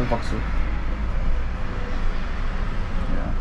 Vauxhall. Yeah.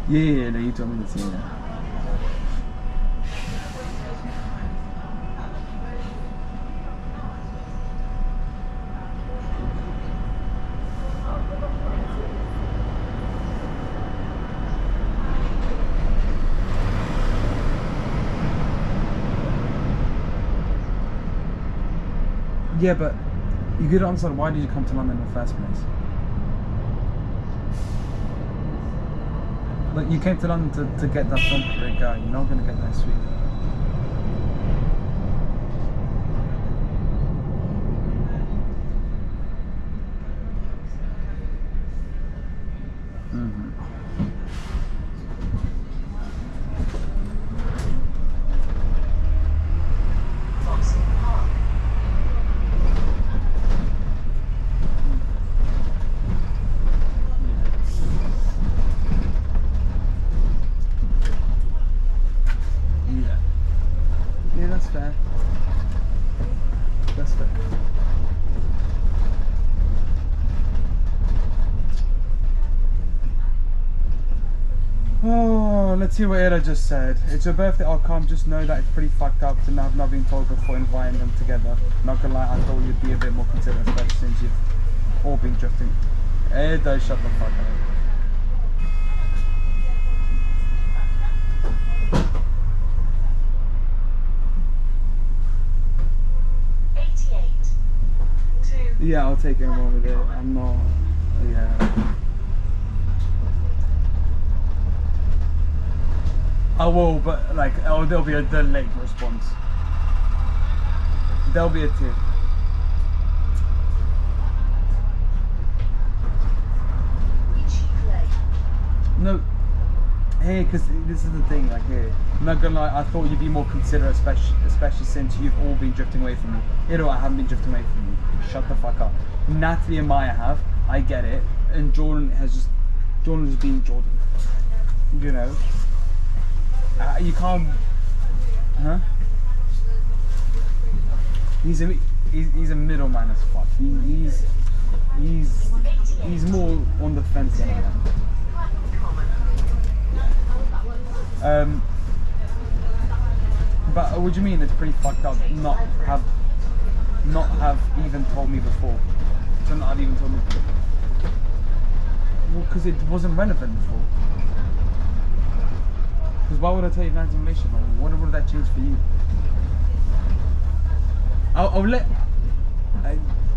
Yeah, no, you told me to see that. Yeah, but you could understand, why did you come to London in the first place? Like, you came to London to get that film career going. You're not going to get that sweet. Let's see what Ira just said. It's your birthday, I'll come. Just know that it's pretty fucked up to have not been told before inviting them together. Not gonna lie, I thought you'd be a bit more considerate, especially since you've all been drifting. Hey, don't shut the fuck up. Yeah, I'll take him over there. I'm not. Yeah. I will, but like, oh, there'll be a delayed response. There'll be a tip. No. Hey, because this is the thing, like, here. I'm not gonna lie, I thought you'd be more considerate, especially since you've all been drifting away from me. You know, I haven't been drifting away from you. Shut the fuck up. Natalie and Maya have. I get it. And Jordan has been Jordan. You know? You can't, huh? He's a middleman as fuck. He's more on the fence than I am. But what do you mean? It's pretty fucked up. Not have even told me before. To not have even told me before. Well, because it wasn't relevant before. Because why would I tell you that information? What would that change for you?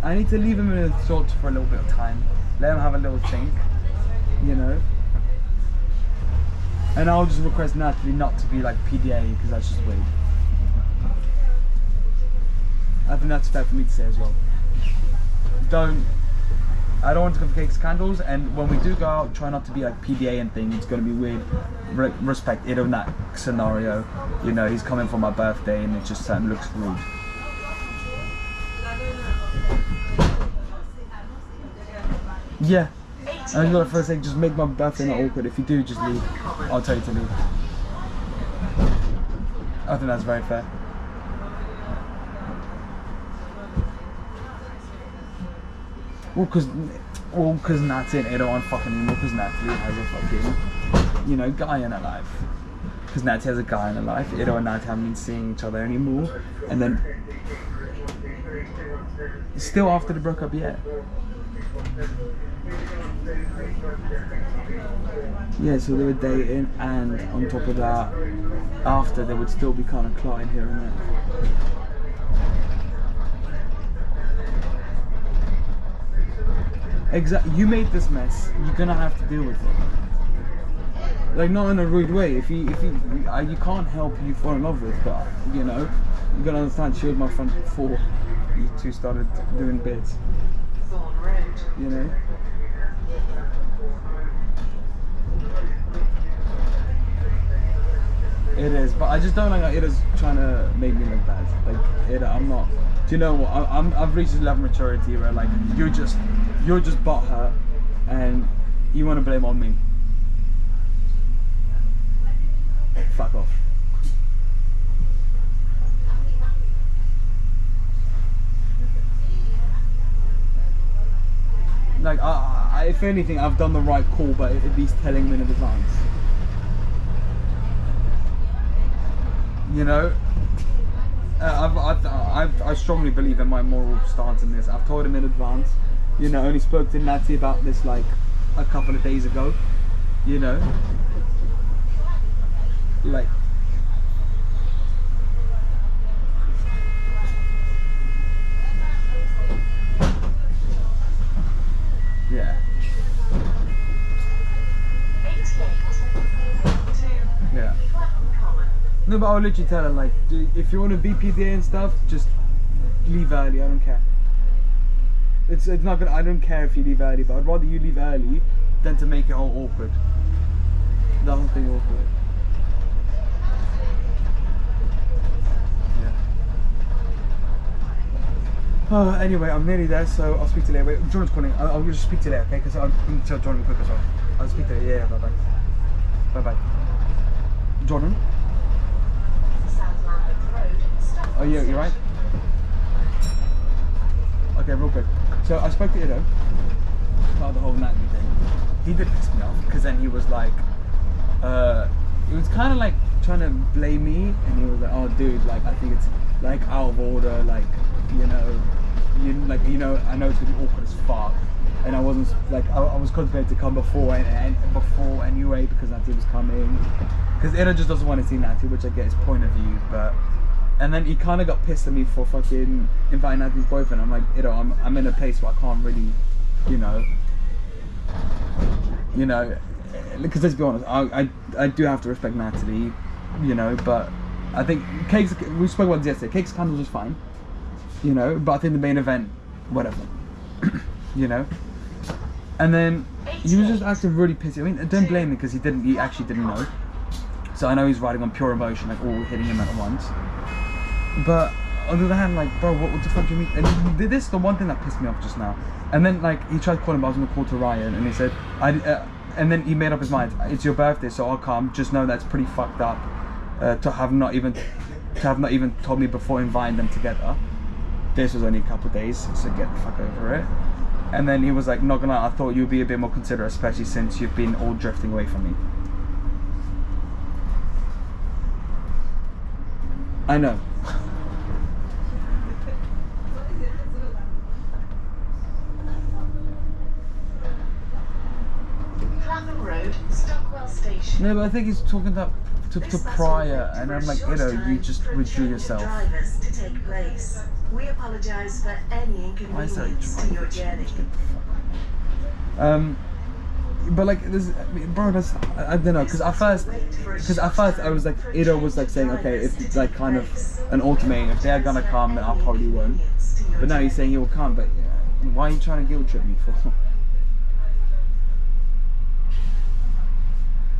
I need to leave him in his thoughts for a little bit of time. Let him have a little think, you know. And I'll just request Natalie not to be like PDA, because that's just weird. I think that's fair for me to say as well. I don't want to complicate scandals, and when we do go out, try not to be like PDA and thing. It's going to be weird. Respect it in that scenario. You know, he's coming for my birthday, and it just looks rude. Yeah. And I got to first say, just make my birthday not awkward. If you do, just leave. I'll tell you to leave. I think that's very fair. Well, cause Natalie and Edo aren't fucking anymore, because Natalie has a fucking, you know, guy in her life. Because Natalie has a guy in her life, Edo and Natalie haven't been seeing each other anymore. And then, still after they broke up yet. Yeah, so they were dating, and on top of that, after they would still be kind of crying here and there. Exactly. You made this mess. You're gonna have to deal with it. Like, not in a rude way. If you can't help who you fall in love with, but you know, you gotta understand. She was my friend before you two started doing bits. Thorne Road. You know. It is, but I just don't like that it is trying to make me look bad. Like, I'm not. Do you know what? I've reached this level of maturity where like you're just butthurt, and you want to blame on me. Fuck off. Like, if anything, I've done the right call, but at least telling them in advance. You know, I strongly believe in my moral stance in this. I've told him in advance. You know, only spoke to Natty about this like a couple of days ago. You know, like. Yeah. Yeah. No, but I'll literally tell her like, if you want to be PDA and stuff, just leave early. I don't care. It's not gonna. I don't care if you leave early, but I'd rather you leave early than to make it all awkward. The whole thing awkward. Yeah. Anyway, I'm nearly there, so I'll speak to you later. Wait, Jordan's calling. I'll just speak to you later, okay? Because I'm going to tell Jordan quick as well. I'll speak to you. Yeah, bye bye. Bye bye. Jordan. South Lambeth Road. Oh, yeah, you're right. Okay, real quick. So I spoke to Ido about the whole Natalie thing. He did piss me off because then he was like, he was kind of like trying to blame me, and he was like, "Oh, dude, like I think it's like out of order, like you know, I know it's gonna be awkward as fuck." And I wasn't like I was contemplating to come before and before anyway because Natalie was coming. Because Ido just doesn't want to see Natalie, which I get his point of view, but. And then he kind of got pissed at me for fucking inviting Natalie's boyfriend. I'm like, I'm in a place where I can't really, you know, because let's be honest, I do have to respect Natalie, you know, but I think cakes, we spoke about this yesterday, cakes candles was fine, you know, but I think the main event, whatever, you know. And then he was just acting really pissy. I mean, don't blame me because he actually didn't know. So I know he's riding on pure emotion, like all hitting him at once. But on the other hand, like, bro, what the fuck do you mean? And this is the one thing that pissed me off just now. And then, like, he tried calling, but I was gonna call to Ryan, and he said, and then he made up his mind. It's your birthday, so I'll come. Just know that's pretty fucked up to have not even told me before inviting them together. This was only a couple of days, so get the fuck over it. And then he was like, not gonna lie, I thought you'd be a bit more considerate, especially since you've been all drifting away from me. I know. Clapham Road, Stockwell Station. No, but I think he's talking to Prior, and I'm like, you just withdrew yourself. Drivers to take place. We apologise for any inconvenience to your journey. But like this, bro, I don't know, because at first I was like, Ido was like saying, okay, it's like kind of an ultimatum. If they're gonna come, then I probably won't. But now he's saying he will come. But why are you trying to guilt trip me for?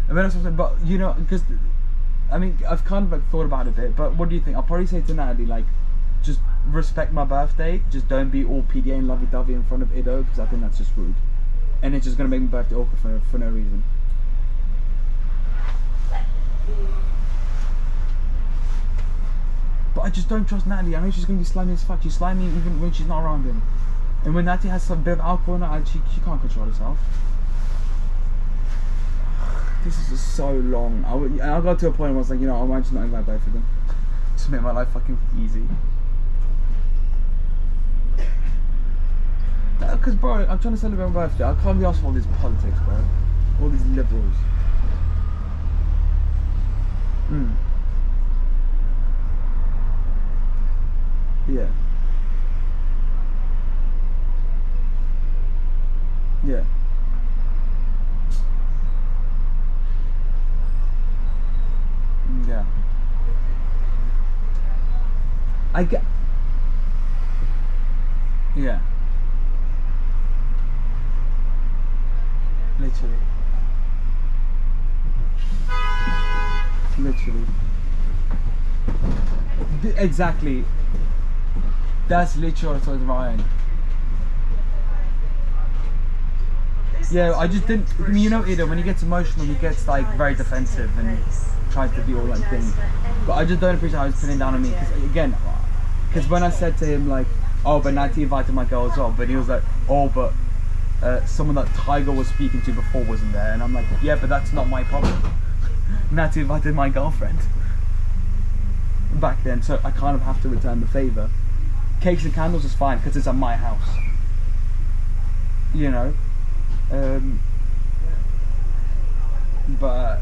I mean, that's what I'm saying, but you know, because I mean, I've kind of like thought about it a bit. But what do you think? I'll probably say to Natalie, like, just respect my birthday. Just don't be all PDA and lovey-dovey in front of Ido, because I think that's just rude. And it's just gonna make my birthday awkward for no reason. But I just don't trust Natalie. I know she's gonna be slimy as fuck. She's slimy even when she's not around him. And when Natalie has some bit of alcohol in her, she can't control herself. This is just so long. I got to a point where I was like, you know, I might just not invite both of them. Just make my life fucking easy. Because, bro, I'm trying to celebrate my birthday. I can't be asked for all this politics, bro. All these liberals. Yeah. Yeah. I get. Yeah. Literally. Exactly. That's literally what I told Ryan. Yeah, I just didn't. I mean, you know, Ida, when he gets emotional, he gets like very defensive and tries to be all like things. But I just don't appreciate how he's putting down on me. Because when I said to him like, oh, but Natty invited my girl as well, but he was like, oh, but someone that Tiger was speaking to before wasn't there, and I'm like, yeah, but that's not my problem. Natty invited my girlfriend back then, so I kind of have to return the favour. Cakes and candles is fine because it's at my house, you know. But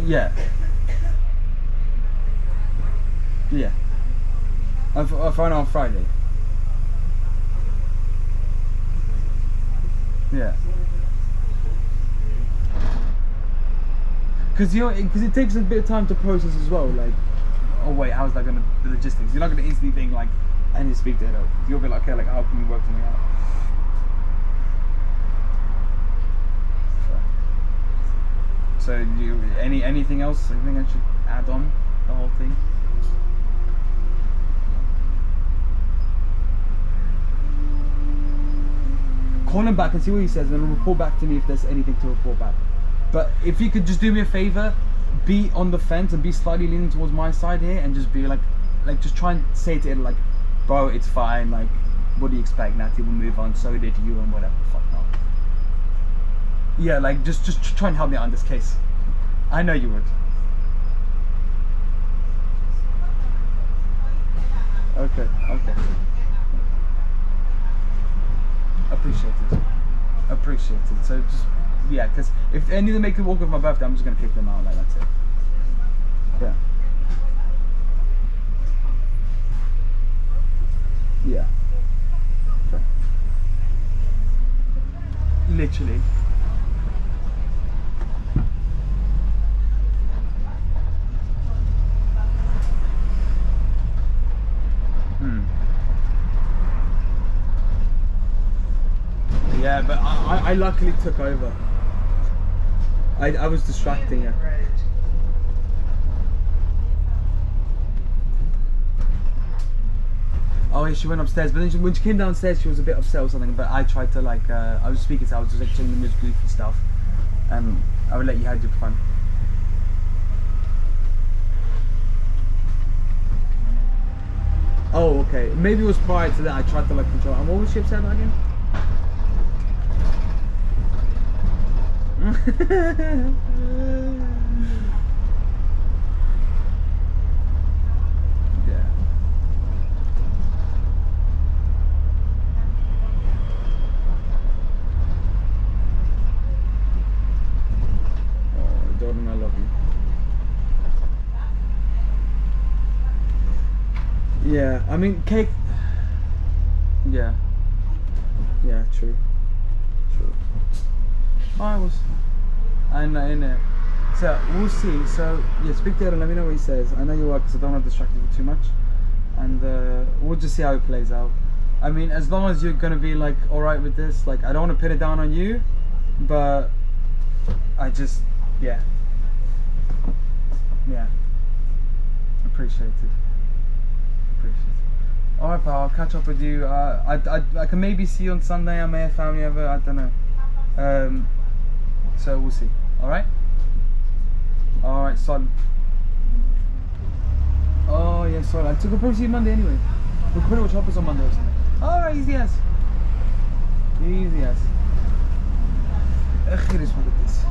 yeah, I found out on Friday. Yeah. Because it takes a bit of time to process as well. Like, oh wait, how's that gonna the logistics? You're not gonna instantly think like, I need to speak to her. You'll be like, okay, like how can we work something out? So, anything else? I think I should add on the whole thing. Call him back and see what he says, and then report back to me if there's anything to report back. But if you could just do me a favor, be on the fence and be slightly leaning towards my side here, and just be like just try and say to it like, bro, it's fine. Like, what do you expect? Natty will move on. So did you, and whatever. Fuck no. Yeah, like just try and help me out in this case. I know you would. Okay. Appreciate it. So just, yeah, because if any of them make it walk with my birthday, I'm just gonna kick them out. Like, that's it. Yeah. Yeah. Okay. Literally. Yeah, but I luckily took over. I was distracting her. Oh yeah, she went upstairs, but then when she came downstairs, she was a bit upset or something. But I tried to like, I was speaking to her, I was just like telling them this goofy stuff. I would let you have your fun. Oh, okay. Maybe it was prior to that. I tried to like control. And what was she upset about again? Yeah. Oh, Jordan, I love you. Yeah, I mean, cake. Yeah. Yeah, true. I was, and so we'll see. So yeah, speak to him. Let me know what he says. I know you are, because I don't want to distract you too much, and we'll just see how it plays out. I mean, as long as you're gonna be like all right with this, like I don't want to pin it down on you, but I just yeah, appreciate it. All right, pal. I'll catch up with you. I can maybe see you on Sunday. I may have family over. I don't know. So we'll see. Alright, solid. Oh yeah, sorry. I took a probably see you Monday anyway. We'll pretty much help us on Monday or something. Alright, easy as. It is what it is.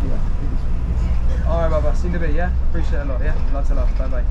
Yeah, it is what it is. Alright, Baba, see you in a bit, yeah? Appreciate it a lot, yeah? Lots of love, bye bye.